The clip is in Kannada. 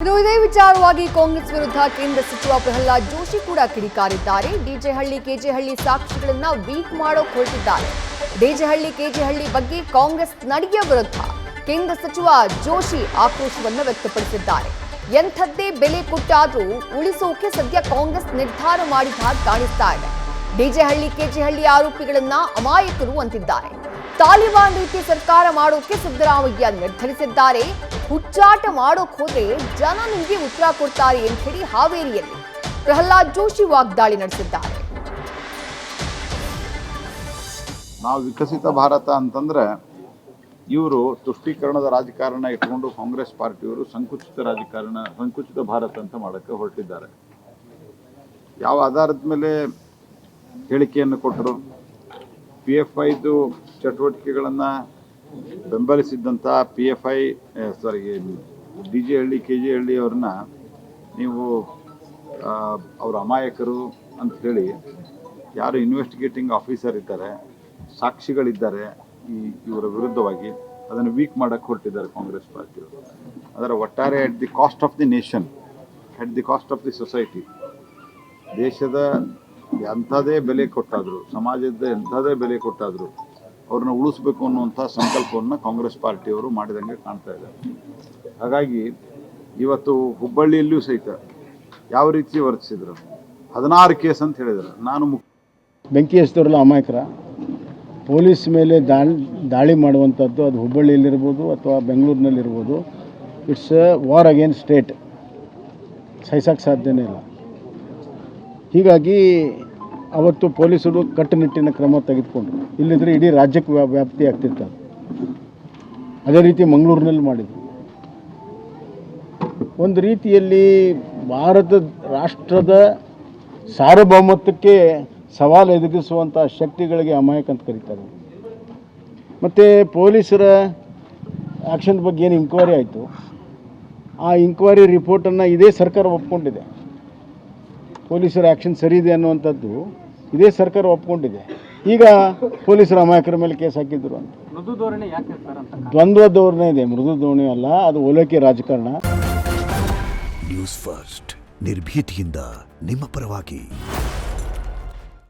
ಇದೇ ವಿಚಾರವಾಗಿ ಕಾಂಗ್ರೆಸ್ ವಿರುದ್ಧ ಕೇಂದ್ರ ಸಚಿವ ಪ್ರಹ್ಲಾದ್ ಜೋಶಿ ಕೂಡ ಕಿಡಿಕಾರಿದ್ದಾರೆ. ಡಿಜೆಹಳ್ಳಿ ಕೆಜೆಹಳ್ಳಿ ಸಾಕ್ಷಿಗಳನ್ನ ವೀಕ್ ಮಾಡೋಕೆ ಹೊರಟಿದ್ದಾರೆ. ಡಿಜೆಹಳ್ಳಿ ಕೆಜೆಹಳ್ಳಿ ಬಗ್ಗೆ ಕಾಂಗ್ರೆಸ್ ನಡೆಯ ವಿರುದ್ಧ ಕೇಂದ್ರ ಸಚಿವ ಜೋಶಿ ಆಕ್ರೋಶವನ್ನು ವ್ಯಕ್ತಪಡಿಸಿದ್ದಾರೆ. ಎಂಥದ್ದೇ ಬೆಲೆ ಕೊಟ್ಟಾದ್ರೂ ಉಳಿಸೋಕೆ ಸದ್ಯ ಕಾಂಗ್ರೆಸ್ ನಿರ್ಧಾರ ಮಾಡಿದ ಹಾಗೆ ಕಾಣಿಸ್ತಾ ಇದೆ. ಡಿಜೆಹಳ್ಳಿ ಕೆಜೆಹಳ್ಳಿ ಆರೋಪಿಗಳನ್ನ ಅಮಾಯಕರು ಅಂತಿದ್ದಾರೆ. ತಾಲಿಬಾನ್ ರೀತಿ ಸರ್ಕಾರ ಮಾಡೋಕೆ ಸಿದ್ದರಾಮಯ್ಯ ನಿರ್ಧರಿಸಿದ್ದಾರೆ. ಹುಚ್ಚಾಟ ಮಾಡೋಕ್ ಹೋದ್ರೆ ಜನ ನಿಮಗೆ ಉತ್ತರ ಕೊಡ್ತಾರೆ ಅಂತ ಹೇಳಿ ಹಾವೇರಿಯಲ್ಲಿ ಪ್ರಹ್ಲಾದ್ ಜೋಶಿ ವಾಗ್ದಾಳಿ ನಡೆಸಿದ್ದಾರೆ. ನಾವು ವಿಕಸಿತ ಭಾರತ ಅಂತಂದ್ರೆ ಇವರು ತುಷ್ಟೀಕರಣದ ರಾಜಕಾರಣ ಇಟ್ಕೊಂಡು ಕಾಂಗ್ರೆಸ್ ಪಾರ್ಟಿಯವರು ಸಂಕುಚಿತ ಭಾರತ ಅಂತ ಮಾಡಕ್ಕೆ ಹೊರಟಿದ್ದಾರೆ. ಯಾವ ಆಧಾರದ ಮೇಲೆ ಹೇಳಿಕೆಯನ್ನು ಕೊಟ್ಟರು? PFIದು ಚಟುವಟಿಕೆಗಳನ್ನು ಬೆಂಬಲಿಸಿದ್ದಂಥ ಡಿಜೆಹಳ್ಳಿ ಕೆಜೆಹಳ್ಳಿ ಅವ್ರನ್ನ ನೀವು ಅವರ ಅಮಾಯಕರು ಅಂತ ಹೇಳಿ ಯಾರು ಇನ್ವೆಸ್ಟಿಗೇಟಿಂಗ್ ಆಫೀಸರ್ ಇದ್ದಾರೆ, ಸಾಕ್ಷಿಗಳಿದ್ದಾರೆ, ಇವರ ವಿರುದ್ಧವಾಗಿ ಅದನ್ನು ವೀಕ್ ಮಾಡಕ್ಕೆ ಹೊರಟಿದ್ದಾರೆ ಕಾಂಗ್ರೆಸ್ ಪಾರ್ಟಿಯವರು. ಅದರ ಒಟ್ಟಾರೆ at the cost of the nation, at the cost of the society, ದೇಶದ ಎಂಥದೇ ಬೆಲೆ ಕೊಟ್ಟಾದರೂ, ಸಮಾಜದ ಎಂಥದೇ ಬೆಲೆ ಕೊಟ್ಟಾದರೂ ಅವ್ರನ್ನ ಉಳಿಸ್ಬೇಕು ಅನ್ನುವಂಥ ಸಂಕಲ್ಪವನ್ನು ಕಾಂಗ್ರೆಸ್ ಪಾರ್ಟಿಯವರು ಮಾಡಿದಂಗೆ ಕಾಣ್ತಾ ಇದ್ದಾರೆ. ಹಾಗಾಗಿ ಇವತ್ತು ಹುಬ್ಬಳ್ಳಿಯಲ್ಲಿಯೂ ಸಹಿತ ಯಾವ ರೀತಿ ವರ್ತಿಸಿದ್ರು, 16 ಕೇಸ್ ಅಂತ ಹೇಳಿದರು. ಬೆಂಕಿ ಹಚ್ಚಿದವರೆಲ್ಲ ಅಮಾಯಕರ. ಪೊಲೀಸ್ ಮೇಲೆ ದಾಳಿ ಮಾಡುವಂಥದ್ದು ಅದು ಹುಬ್ಬಳ್ಳಿಯಲ್ಲಿರ್ಬೋದು ಅಥವಾ ಬೆಂಗಳೂರಿನಲ್ಲಿರ್ಬೋದು, ಇಟ್ಸ್ ವಾರ್ ಅಗೇನ್ಸ್ಟ್ ಸ್ಟೇಟ್, ಸಹಿಸೋಕ್ಕೆ ಸಾಧ್ಯನೇ ಇಲ್ಲ. ಹೀಗಾಗಿ ಅವತ್ತು ಪೊಲೀಸರು ಕಟ್ಟುನಿಟ್ಟಿನ ಕ್ರಮ ತೆಗೆದುಕೊಂಡ್ರು. ಇಲ್ಲಿದ್ರೆ ಇಡೀ ರಾಜ್ಯಕ್ಕೆ ವ್ಯಾಪ್ತಿ ಆಗ್ತಿರ್ತಾರೆ. ಅದೇ ರೀತಿ ಮಂಗಳೂರಿನಲ್ಲಿ ಮಾಡಿದರು. ಒಂದು ರೀತಿಯಲ್ಲಿ ಭಾರತ ರಾಷ್ಟ್ರದ ಸಾರ್ವಭೌಮತ್ವಕ್ಕೆ ಸವಾಲು ಎದುರಿಸುವಂಥ ಶಕ್ತಿಗಳಿಗೆ ಅಮಾಯಕ ಅಂತ ಕರೀತಾರೆ. ಮತ್ತು ಪೊಲೀಸರ ಆ್ಯಕ್ಷನ್ ಬಗ್ಗೆ ಏನು ಇಂಕ್ವೈರಿ ಆಯಿತು, ಆ ಇಂಕ್ವೈರಿ ರಿಪೋರ್ಟನ್ನು ಇದೇ ಸರ್ಕಾರ ಒಪ್ಕೊಂಡಿದೆ. ಪೊಲೀಸರ ಆ್ಯಕ್ಷನ್ ಸರಿ ಇದೆ ಅನ್ನುವಂಥದ್ದು ಇದೇ ಸರ್ಕಾರ ಒಪ್ಕೊಂಡಿದೆ. ಈಗ ಪೊಲೀಸರ ಅಮಾಯಕರ ಮೇಲೆ ಕೇಸ್ ಹಾಕಿದ್ರು ಅಂತ. ದ್ವಂದ್ವ ಧೋರಣೆ ಇದೆ, ಮೃದು ಧೋರಣೆ ಅಲ್ಲ, ಅದು ಓಲೈಕೆ ರಾಜಕಾರಣ. ನ್ಯೂಸ್ ಫಸ್ಟ್, ನಿರ್ಭೀತಿಯಿಂದ ನಿಮ್ಮ ಪರವಾಗಿ.